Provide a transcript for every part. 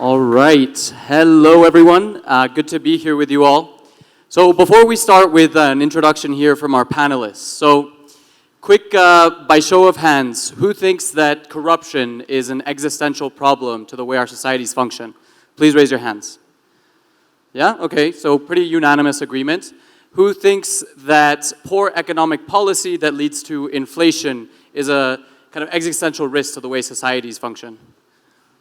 All right. Hello, everyone. Good to be here with you all. So before we start with an introduction here from our panelists, so quick, by show of hands, who thinks that corruption is an existential problem to the way our societies function? Please raise your hands. Yeah? Okay, so pretty unanimous agreement. Who thinks that poor economic policy that leads to inflation is a kind of existential risk to the way societies function?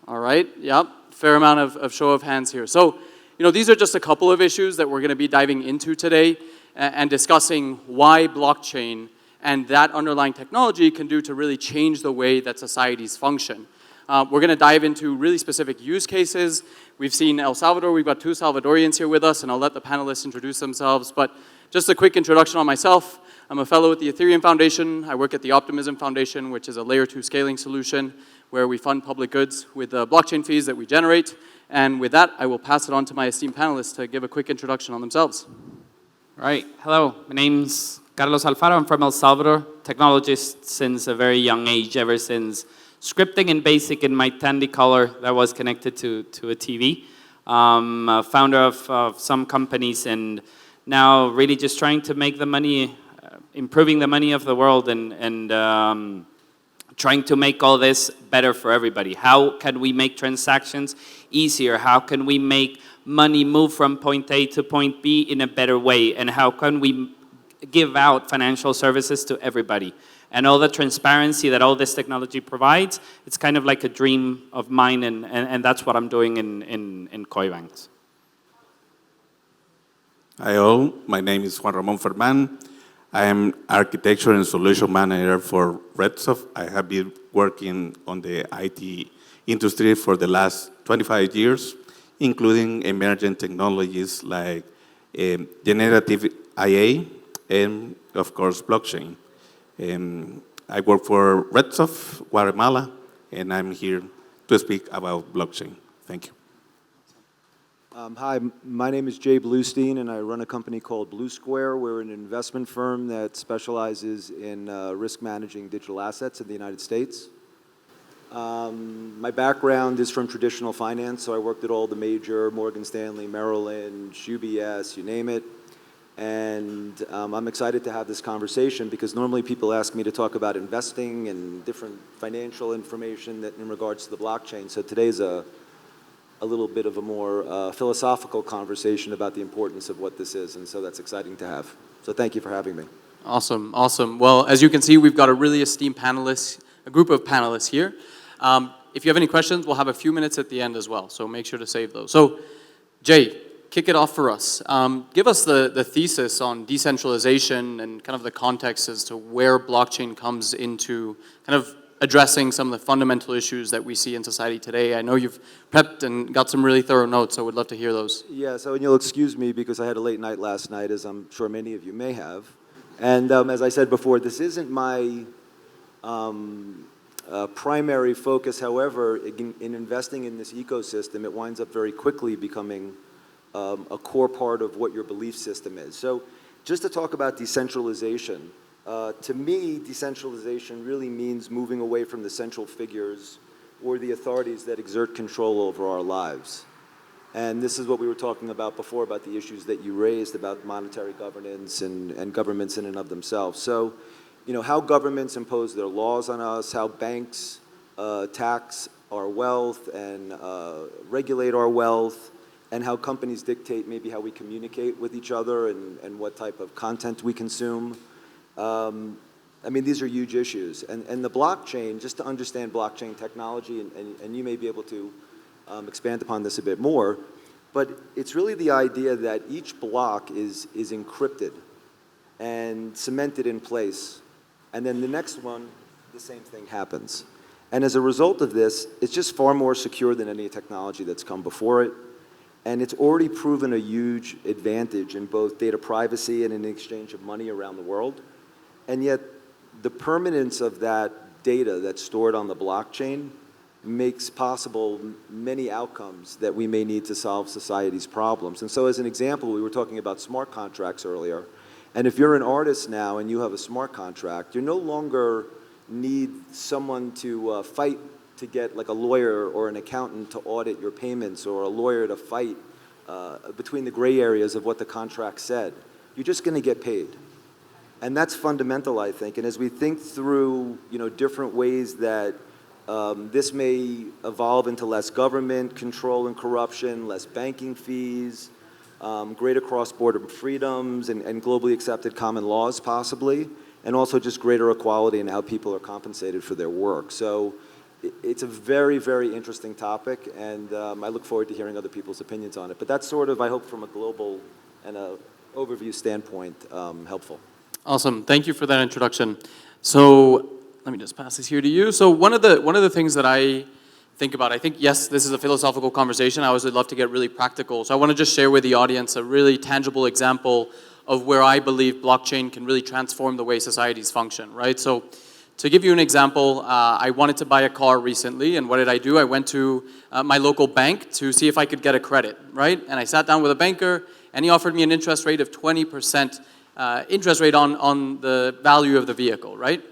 All right, yep, fair amount of show of hands here. So, these are just a couple of issues that we're gonna be diving into today and discussing why blockchain and that underlying technology can do to really change the way that societies function. We're gonna dive into really specific use cases. We've seen El Salvador, we've got two Salvadorians here with us, and I'll let the panelists introduce themselves, but just a quick introduction on myself. I'm a fellow at the Ethereum Foundation. I work at the Optimism Foundation, which is a layer 2 scaling solution where we fund public goods with the blockchain fees that we generate. And with that, I will pass it on to my esteemed panelists to give a quick introduction on themselves. All right, hello, my name's Carlos Alfaro. I'm from El Salvador, technologist since a very young age, ever since scripting in BASIC in my Tandy color that was connected to a TV. A founder of some companies and now really just trying to make the money, improving the money of the world and trying to make all this better for everybody. How can we make transactions easier? How can we make money move from point A to point B in a better way? And how can we give out financial services to everybody? And all the transparency that all this technology provides, it's kind of like a dream of mine, and that's what I'm doing in Coibanks. Hi all, my name is Juan Ramón Fernan. I am architecture and solution manager for Redsoft. I have been working on the IT industry for the last 25 years, including emerging technologies like generative AI and, of course, blockchain. I work for Redsoft, Guatemala, and I'm here to speak about blockchain. Thank you. Hi, my name is Jay Bluestine, and I run a company called Blue Square. We're an investment firm that specializes in risk managing digital assets in the United States. My background is from traditional finance, so I worked at all the major Morgan Stanley, Merrill Lynch, UBS, you name it. And I'm excited to have this conversation because normally people ask me to talk about investing and different financial information that in regards to the blockchain. So today's a little bit of a more philosophical conversation about the importance of what this is, and so that's exciting to have. So thank you for having me. Awesome, awesome. Well, as you can see, we've got a really esteemed panelists, a group of panelists here. If you have any questions, we'll have a few minutes at the end as well, so make sure to save those. So, Jay, kick it off for us. Give us the thesis on decentralization and kind of the context as to where blockchain comes into kind of addressing some of the fundamental issues that we see in society today. I know you've prepped and got some really thorough notes, so we'd love to hear those. Yeah, so and you'll excuse me because I had a late night last night, as I'm sure many of you may have. And as I said before, this isn't my primary focus. However, in investing in this ecosystem, it winds up very quickly becoming a core part of what your belief system is. So just to talk about decentralization, to me, decentralization really means moving away from the central figures or the authorities that exert control over our lives. And this is what we were talking about before, about the issues that you raised about monetary governance and governments in and of themselves. So, how governments impose their laws on us, how banks tax our wealth and regulate our wealth, and how companies dictate maybe how we communicate with each other and what type of content we consume. These are huge issues. And the blockchain, just to understand blockchain technology, and you may be able to expand upon this a bit more, but it's really the idea that each block is encrypted and cemented in place. And then the next one, the same thing happens. And as a result of this, it's just far more secure than any technology that's come before it. And it's already proven a huge advantage in both data privacy and in the exchange of money around the world. And yet, the permanence of that data that's stored on the blockchain makes possible many outcomes that we may need to solve society's problems. And so as an example, we were talking about smart contracts earlier. And if you're an artist now and you have a smart contract, you no longer need someone to fight to get like a lawyer or an accountant to audit your payments or a lawyer to fight between the gray areas of what the contract said. You're just going to get paid. And that's fundamental, I think. And as we think through, different ways that this may evolve into less government control and corruption, less banking fees, greater cross-border freedoms, and globally accepted common laws, possibly, and also just greater equality in how people are compensated for their work. So it's a very, very interesting topic, and I look forward to hearing other people's opinions on it. But that's sort of, I hope, from a global and a overview standpoint, helpful. Awesome. Thank you for that introduction. So let me just pass this here to you. So one of the things that I think about, I think, yes, this is a philosophical conversation. I always would love to get really practical. So I want to just share with the audience a really tangible example of where I believe blockchain can really transform the way societies function, right? So to give you an example, I wanted to buy a car recently, and what did I do? I went to my local bank to see if I could get a credit, right? And I sat down with a banker, and he offered me an interest rate of 20% interest rate on the value of the vehicle, right?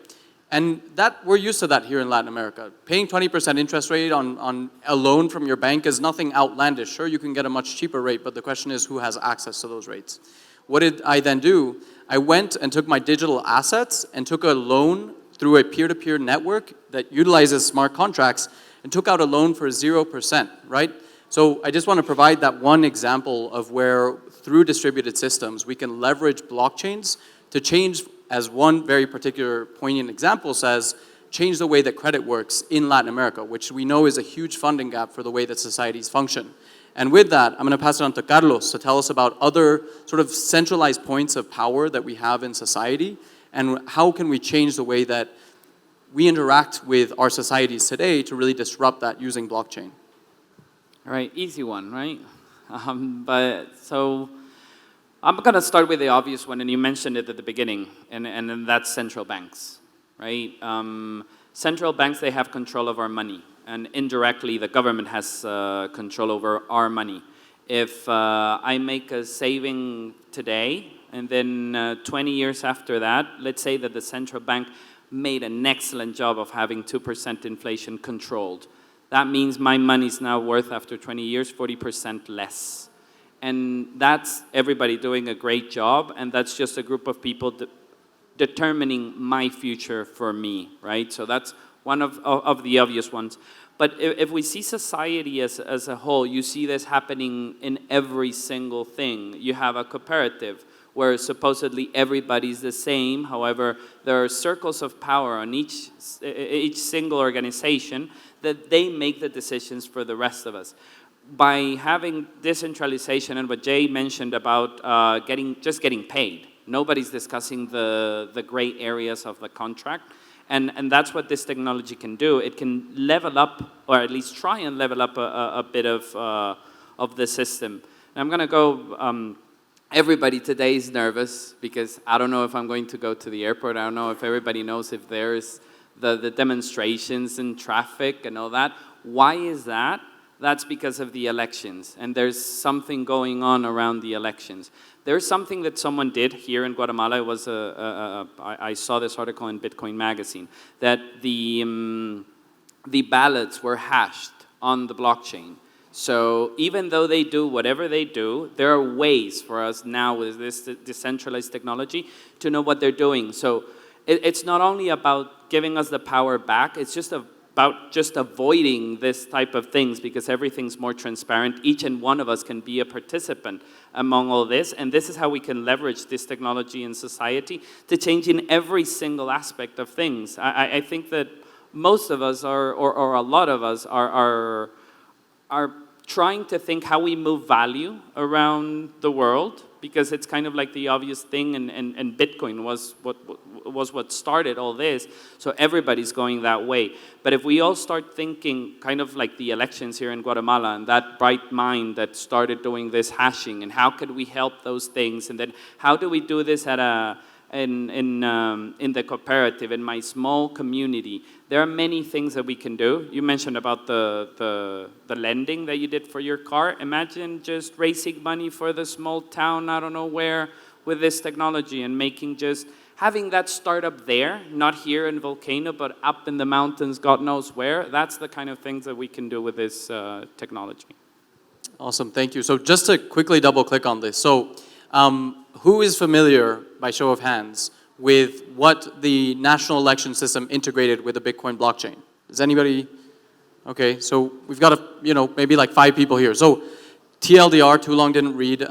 And that, we're used to that here in Latin America. Paying 20% interest rate on a loan from your bank is nothing outlandish. Sure, you can get a much cheaper rate, but the question is who has access to those rates. What did I then do? I went and took my digital assets and took a loan through a peer-to-peer network that utilizes smart contracts and took out a loan for 0%, right? So I just want to provide that one example of where through distributed systems we can leverage blockchains to change, as one very particular poignant example says, change the way that credit works in Latin America, which we know is a huge funding gap for the way that societies function. And with that, I'm going to pass it on to Carlos to tell us about other sort of centralized points of power that we have in society and how can we change the way that we interact with our societies today to really disrupt that using blockchain. All right, easy one, right? So I'm going to start with the obvious one, and you mentioned it at the beginning, and that's central banks, right? Central banks, they have control of our money, and indirectly the government has control over our money. If I make a saving today, and then 20 years after that, let's say that the central bank made an excellent job of having 2% inflation controlled. That means my money's now worth, after 20 years, 40% less. And that's everybody doing a great job, and that's just a group of people determining my future for me, right? So that's one of the obvious ones. But if we see society as a whole, you see this happening in every single thing. You have a cooperative where supposedly everybody's the same. However, there are circles of power on each single organization that they make the decisions for the rest of us. By having decentralization and what Jay mentioned about just getting paid, nobody's discussing the gray areas of the contract. And that's what this technology can do. It can level up, or at least try and level up a bit of the system. And I'm going to go, everybody today is nervous because I don't know if I'm going to go to the airport. I don't know if everybody knows if there's the demonstrations and traffic and all that. Why is that? That's because of the elections, and there's something going on around the elections. There's something that someone did here in Guatemala. It was I saw this article in Bitcoin magazine, that the ballots were hashed on the blockchain. So even though they do whatever they do, there are ways for us now with this decentralized technology to know what they're doing. So it's not only about giving us the power back, it's just about just avoiding this type of things, because everything's more transparent. Each and one of us can be a participant among all this, and this is how we can leverage this technology in society to change in every single aspect of things. I think that most of us or a lot of us are trying to think how we move value around the world, because it's kind of like the obvious thing, and Bitcoin was what started all this, so everybody's going that way. But if we all start thinking kind of like the elections here in Guatemala, and that bright mind that started doing this hashing, and how could we help those things, and then how do we do this at in the cooperative, in my small community. There are many things that we can do. You mentioned about the lending that you did for your car. Imagine just raising money for the small town, I don't know where, with this technology, and making just having that startup there, not here in Volcano, but up in the mountains, God knows where, that's the kind of things that we can do with this technology. Awesome, thank you. So just to quickly double click on this. So who is familiar, by show of hands, with what the national election system integrated with the Bitcoin blockchain? Is anybody? Okay, so we've got maybe like 5 people here. So TLDR, too long didn't read.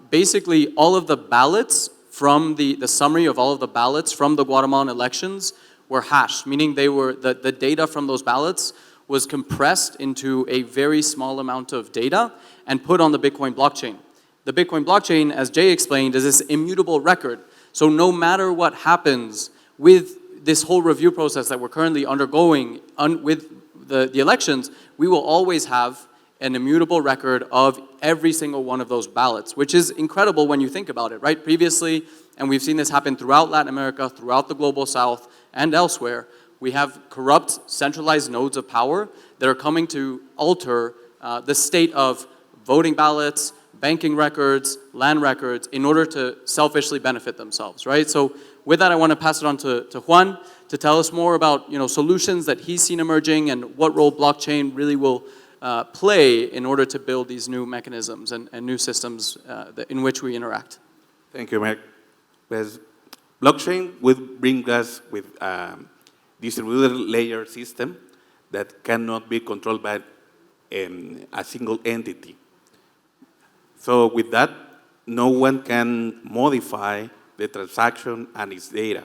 Basically, all of the ballots from the summary of all of the ballots from the Guatemalan elections were hashed, meaning they were the data from those ballots was compressed into a very small amount of data and put on the Bitcoin blockchain. The Bitcoin blockchain, as Jay explained, is this immutable record. So no matter what happens with this whole review process that we're currently undergoing with the elections, we will always have an immutable record of every single one of those ballots, which is incredible when you think about it, right? Previously, and we've seen this happen throughout Latin America, throughout the global south, and elsewhere, we have corrupt, centralized nodes of power that are coming to alter the state of voting ballots, banking records, land records, in order to selfishly benefit themselves, right? So with that, I want to pass it on to Juan to tell us more about solutions that he's seen emerging and what role blockchain really will play in order to build these new mechanisms and new systems in which we interact. Thank you, Mark. Pues, blockchain would bring us with distributed layer system that cannot be controlled by a single entity. So with that, no one can modify the transaction and its data.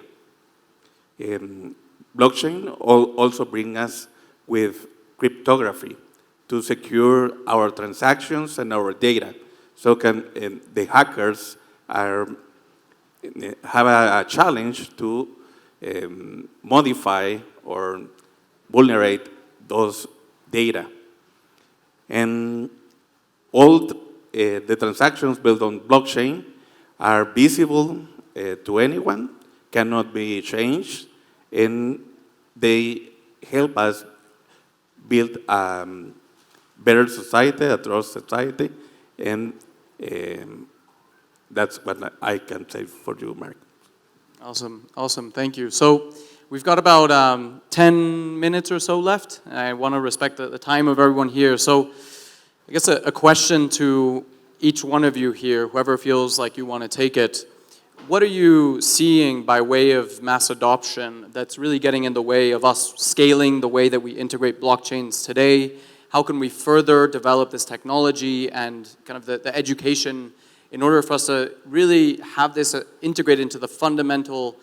Blockchain also brings us with cryptography to secure our transactions and our data. So the hackers have a challenge to modify or vulnerate those data. And all the transactions built on blockchain are visible to anyone, cannot be changed, and they help us build a better society, a trust society, and that's what I can say for you, Mark. Awesome, thank you. So we've got about 10 minutes or so left. I want to respect the time of everyone here. So I guess a question to each one of you here, whoever feels like you want to take it. What are you seeing by way of mass adoption that's really getting in the way of us scaling the way that we integrate blockchains today? How can we further develop this technology and kind of the education in order for us to really have this integrated into the fundamental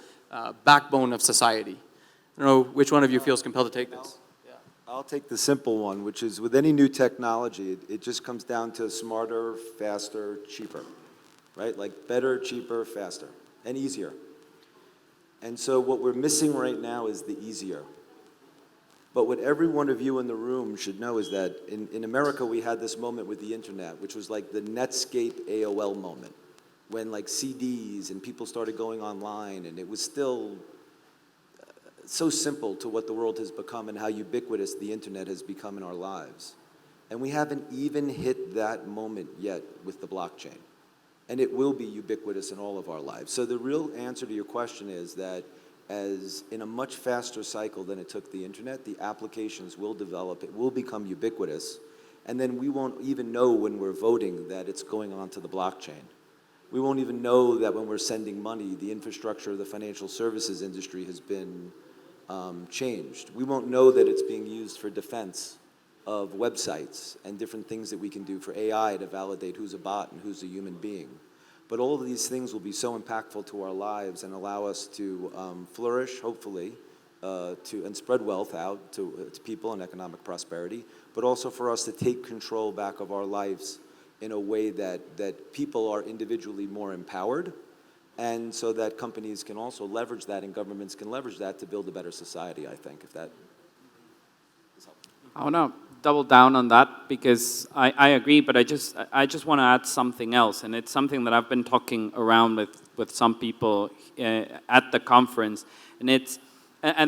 backbone of society? I don't know which one of you feels compelled to take this. I'll take the simple one, which is with any new technology, it just comes down to smarter, faster, cheaper, right? Like better, cheaper, faster, and easier. And so what we're missing right now is the easier. But what every one of you in the room should know is that in America, we had this moment with the internet, which was like the Netscape AOL moment, when like CDs and people started going online, and it was still so simple to what the world has become and how ubiquitous the internet has become in our lives. And we haven't even hit that moment yet with the blockchain. And it will be ubiquitous in all of our lives. So the real answer to your question is that as in a much faster cycle than it took the internet, the applications will develop, it will become ubiquitous, and then we won't even know when we're voting that it's going onto the blockchain. We won't even know that when we're sending money, the infrastructure of the financial services industry has been changed. We won't know that it's being used for defense of websites and different things that we can do for AI to validate who's a bot and who's a human being. But all of these things will be so impactful to our lives and allow us to flourish, hopefully, and spread wealth out to people and economic prosperity, but also for us to take control back of our lives in a way that people are individually more empowered, and so that companies can also leverage that and governments can leverage that to build a better society, I think, if that is helpful. I want to double down on that because I agree, but I just want to add something else, and it's something that I've been talking around with some people at the conference, and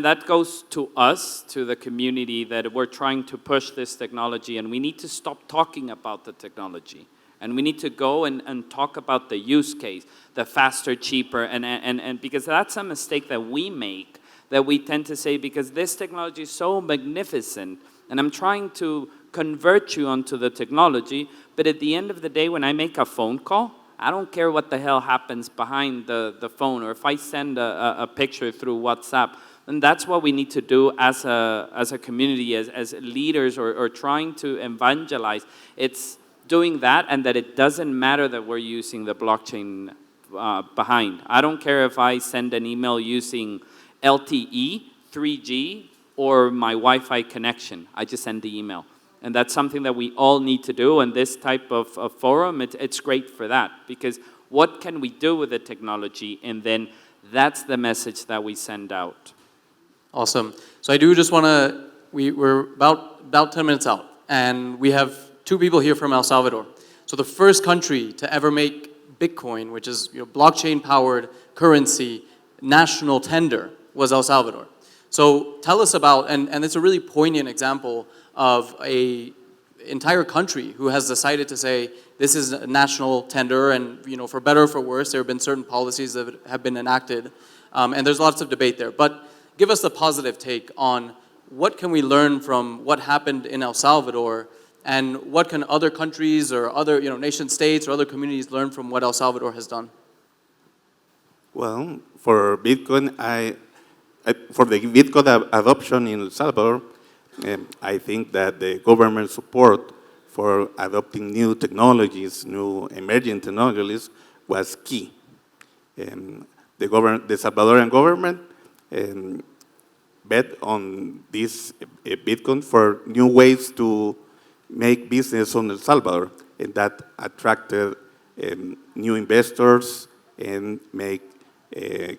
that goes to us, to the community, that we're trying to push this technology, and we need to stop talking about the technology. And we need to go and talk about the use case, the faster, cheaper, and because that's a mistake that we make, that we tend to say, because this technology is so magnificent, and I'm trying to convert you onto the technology, but at the end of the day, when I make a phone call, I don't care what the hell happens behind the phone, or if I send a picture through WhatsApp. And that's what we need to do as a community, as leaders, or trying to evangelize. It's doing that, and that it doesn't matter that we're using the blockchain behind. I don't care if I send an email using LTE, 3G, or my Wi-Fi connection. I just send the email. And that's something that we all need to do, and this type of forum, it's great for that, because what can we do with the technology, and then that's the message that we send out. Awesome. So I do just want to, we're about 10 minutes out, and we have 2 people here from El Salvador. So the first country to ever make Bitcoin, which is blockchain-powered currency, national tender, was El Salvador. So tell us about, and it's a really poignant example of a entire country who has decided to say, this is a national tender, and for better or for worse, there have been certain policies that have been enacted, and there's lots of debate there. But give us the positive take on what can we learn from what happened in El Salvador, and what can other countries or other nation states or other communities learn from what El Salvador has done? Well, for Bitcoin, for the Bitcoin adoption in El Salvador, I think that the government support for adopting new technologies, new emerging technologies, was key. The Salvadorian government bet on this Bitcoin for new ways to make business on El Salvador, and that attracted new investors and make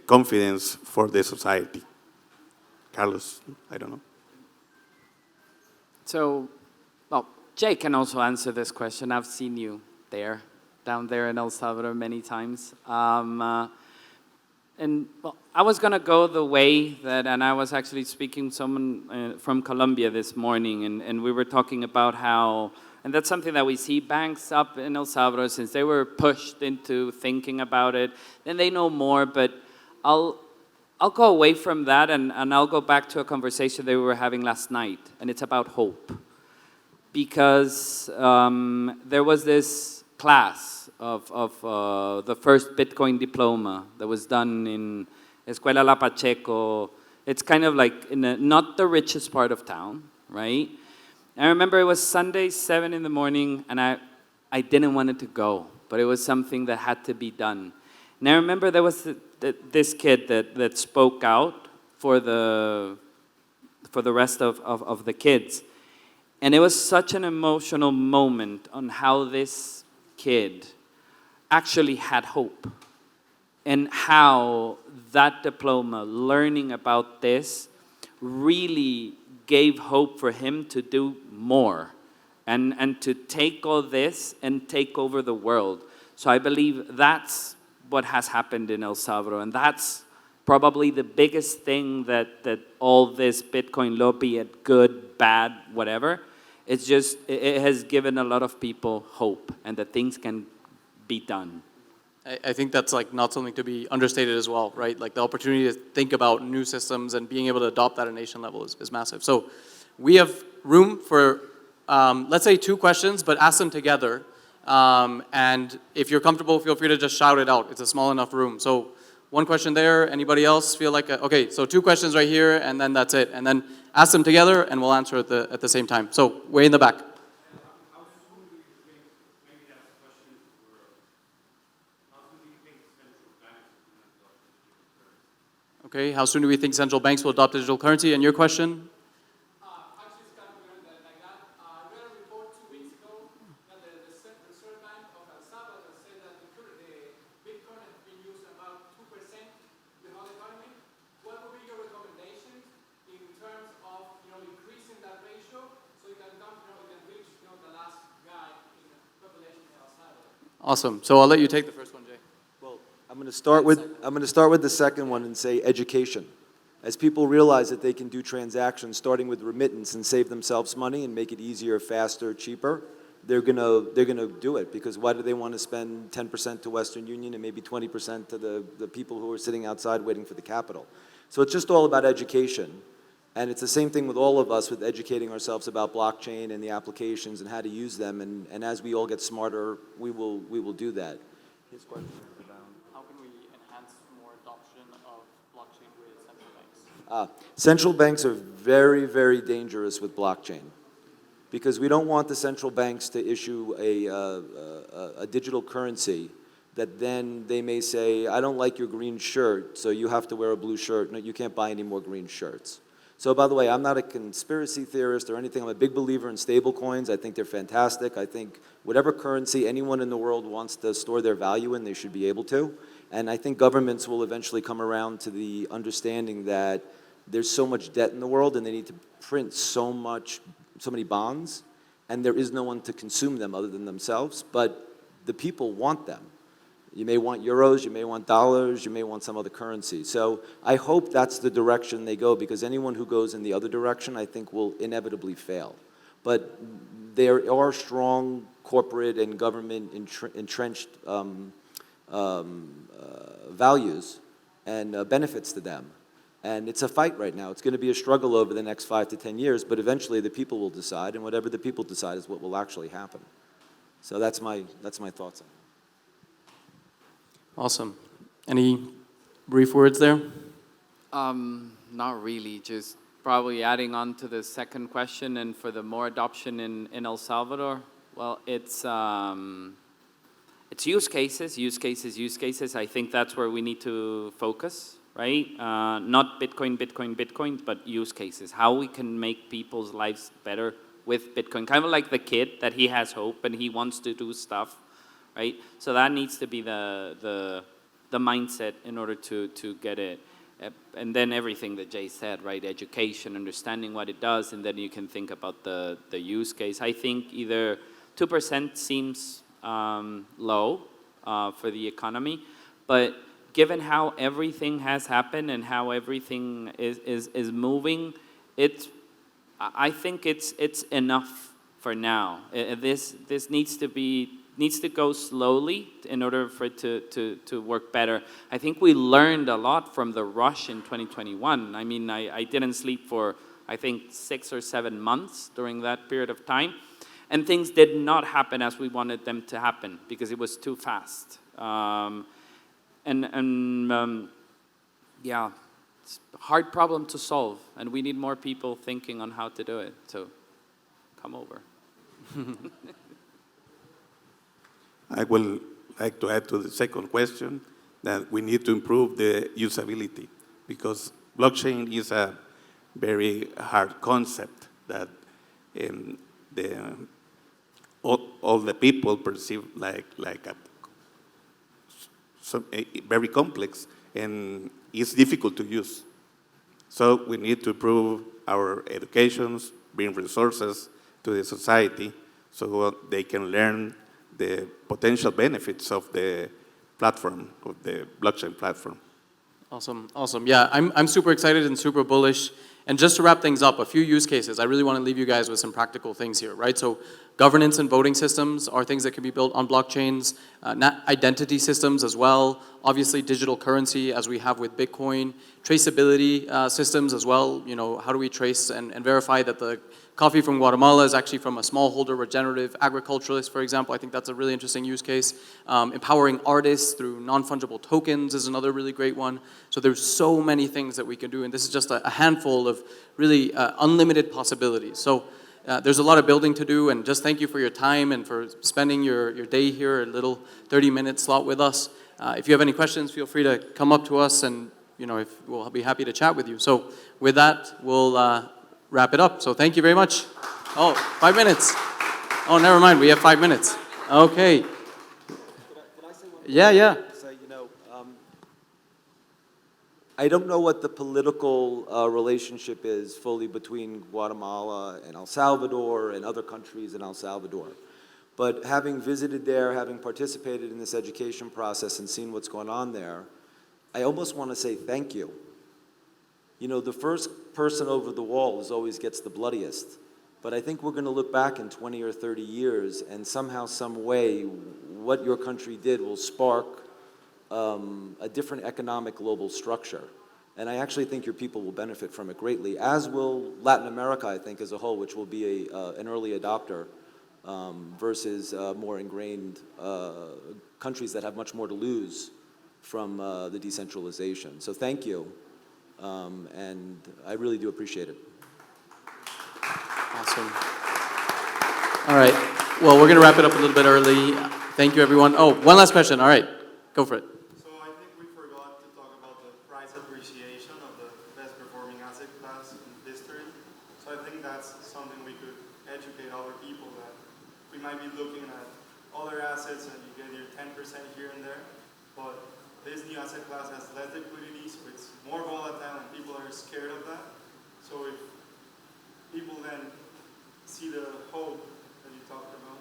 confidence for the society. Carlos, I don't know. So, well, Jay can also answer this question. I've seen you down there in El Salvador many times. And well, I was going to go the way that, and I was actually speaking to someone from Colombia this morning, and we were talking about how, and that's something that we see banks up in El Salvador, since they were pushed into thinking about it, then they know more, but I'll go away from that, and I'll go back to a conversation that we were having last night, and it's about hope. Because there was this class of the first Bitcoin diploma that was done in Escuela La Pacheco. It's kind of like in not the richest part of town, right? I remember it was Sunday, 7 in the morning, and I didn't want it to go, but it was something that had to be done. And I remember there was this kid that spoke out for the rest of the kids. And it was such an emotional moment on how this kid actually had hope, and how that diploma, learning about this, really gave hope for him to do more and to take all this and take over the world. So I believe that's what has happened in El Salvador, and that's probably the biggest thing that all this Bitcoin law, be it good, bad, whatever, it's just, it has given a lot of people hope, and that things can be done. I think that's like not something to be understated as well, right? Like the opportunity to think about new systems and being able to adopt that at a nation level is massive. So we have room for, let's say 2 questions, but ask them together. And if you're comfortable, feel free to just shout it out. It's a small enough room. So 1 question there. Anybody else feel like, okay, so 2 questions right here, and then that's it. And then ask them together, and we'll answer at the same time. So way in the back. Okay, how soon do we think central banks will adopt digital currency? And your question? Actually, it's kind of weird like that. I read a report 2 weeks ago that the Reserve Bank of El Salvador said that the Bitcoin has been used about 2% of the whole economy. What would be your recommendations in terms of increasing that ratio so you can reach the last guy in the population of El Salvador? Awesome. So I'll let you take the first one, Jay. I'm going to start with the second one and say education. As people realize that they can do transactions starting with remittance and save themselves money and make it easier, faster, cheaper, they're gonna do it, because why do they want to spend 10% to Western Union and maybe 20% to the people who are sitting outside waiting for the capital? So it's just all about education. And it's the same thing with all of us, with educating ourselves about blockchain and the applications and how to use them. And as we all get smarter, we will do that. His question is about how can we enhance more adoption of blockchain with central banks? Central banks are very, very dangerous with blockchain, because we don't want the central banks to issue a digital currency that then they may say, I don't like your green shirt, so you have to wear a blue shirt. No, you can't buy any more green shirts. So by the way, I'm not a conspiracy theorist or anything. I'm a big believer in stable coins. I think they're fantastic. I think whatever currency anyone in the world wants to store their value in, they should be able to. And I think governments will eventually come around to the understanding that there's so much debt in the world and they need to print so many bonds, and there is no one to consume them other than themselves, but the people want them. You may want euros, you may want dollars, you may want some other currency. So I hope that's the direction they go, because anyone who goes in the other direction, I think, will inevitably fail. But there are strong corporate and government entrenched values and benefits to them. And it's a fight right now. It's going to be a struggle over the next 5 to 10 years, but eventually the people will decide, and whatever the people decide is what will actually happen. So that's my thoughts on it. Awesome. Any brief words there? Not really, just probably adding on to the second question, and for the more adoption in El Salvador, well, it's use cases, use cases, use cases. I think that's where we need to focus, right? Not Bitcoin, Bitcoin, Bitcoin, but use cases. How we can make people's lives better with Bitcoin. Kind of like the kid that he has hope and he wants to do stuff, right? So that needs to be the mindset in order to get it. And then everything that Jay said, right? Education, understanding what it does, and then you can think about the use case. I think either 2% seems low for the economy, but given how everything has happened and how everything is moving, I think it's enough for now. This needs to go slowly in order for it to work better. I think we learned a lot from the rush in 2021. I mean, I didn't sleep for, I think, 6 or 7 months during that period of time. And things did not happen as we wanted them to happen because it was too fast. Yeah, it's a hard problem to solve, and we need more people thinking on how to do it. So, come over. I would like to add to the second question that we need to improve the usability, because blockchain is a very hard concept that all the people perceive like very complex, and it's difficult to use. So we need to improve our educations, bring resources to the society so they can learn the potential benefits of the platform, of the blockchain platform. Awesome, awesome. Yeah, I'm super excited and super bullish. And just to wrap things up, a few use cases. I really want to leave you guys with some practical things here, right? So governance and voting systems are things that can be built on blockchains, identity systems as well, obviously digital currency as we have with Bitcoin, traceability systems as well. You know, how do we trace and verify that the coffee from Guatemala is actually from a smallholder regenerative agriculturalist, for example. I think that's a really interesting use case. Empowering artists through non-fungible tokens is another really great one. So there's so many things that we can do, and this is just a handful of really unlimited possibilities. So there's a lot of building to do, and just thank you for your time and for spending your day here, a little 30-minute slot with us. If you have any questions, feel free to come up to us, and we'll be happy to chat with you. So with that, we'll wrap it up. So thank you very much. Oh, 5 minutes. Oh, never mind. We have 5 minutes. Okay. Can I say one thing? Yeah. Say, I don't know what the political relationship is fully between Guatemala and El Salvador and other countries in El Salvador. But having visited there, having participated in this education process and seen what's going on there, I almost want to say thank you. The first person over the wall always gets the bloodiest. But I think we're going to look back in 20 or 30 years, and somehow, some way, what your country did will spark a different economic global structure. And I actually think your people will benefit from it greatly, as will Latin America, I think, as a whole, which will be an early adopter versus more ingrained countries that have much more to lose from the decentralization. So thank you, and I really do appreciate it. Awesome. All right. Well, we're going to wrap it up a little bit early. Thank you, everyone. Oh, one last question. All right. Go for it. So I think we forgot to talk about the price appreciation of the best performing asset class in history. So I think that's something we could educate other people that we might be looking at other assets and you get your 10% here and there, but this new asset class has less liquidity, so it's more volatile and people are scared of that. So if people then see the hope that you talked about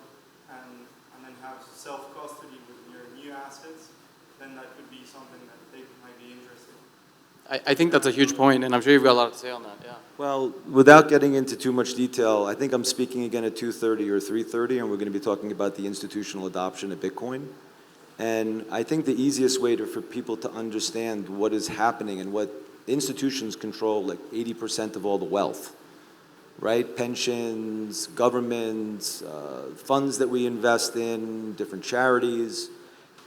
and then have self-custody with your new assets, then that could be something that they might be interested in. I think that's a huge point, and I'm sure you've got a lot to say on that, yeah. Well, without getting into too much detail, I think I'm speaking again at 2:30 or 3:30, and we're going to be talking about the institutional adoption of Bitcoin. And I think the easiest way for people to understand what is happening and what institutions control like 80% of all the wealth, right? Pensions, governments, funds that we invest in, different charities.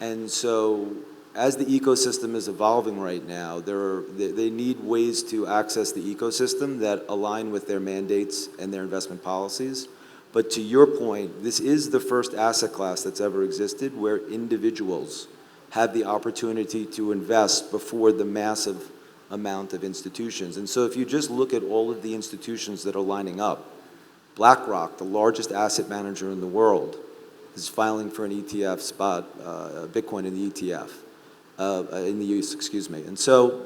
And so as the ecosystem is evolving right now, they need ways to access the ecosystem that align with their mandates and their investment policies. But to your point, this is the first asset class that's ever existed where individuals have the opportunity to invest before the massive amount of institutions. And so if you just look at all of the institutions that are lining up, BlackRock, the largest asset manager in the world, is filing for an ETF spot, Bitcoin in the ETF, in the use, excuse me. And so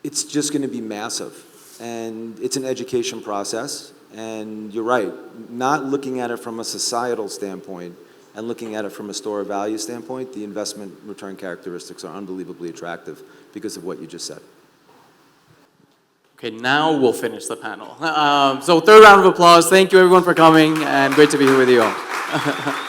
it's just going to be massive. And it's an education process. And you're right, not looking at it from a societal standpoint and looking at it from a store of value standpoint, the investment return characteristics are unbelievably attractive because of what you just said. Okay, now we'll finish the panel. So third round of applause. Thank you, everyone, for coming, and great to be here with you all.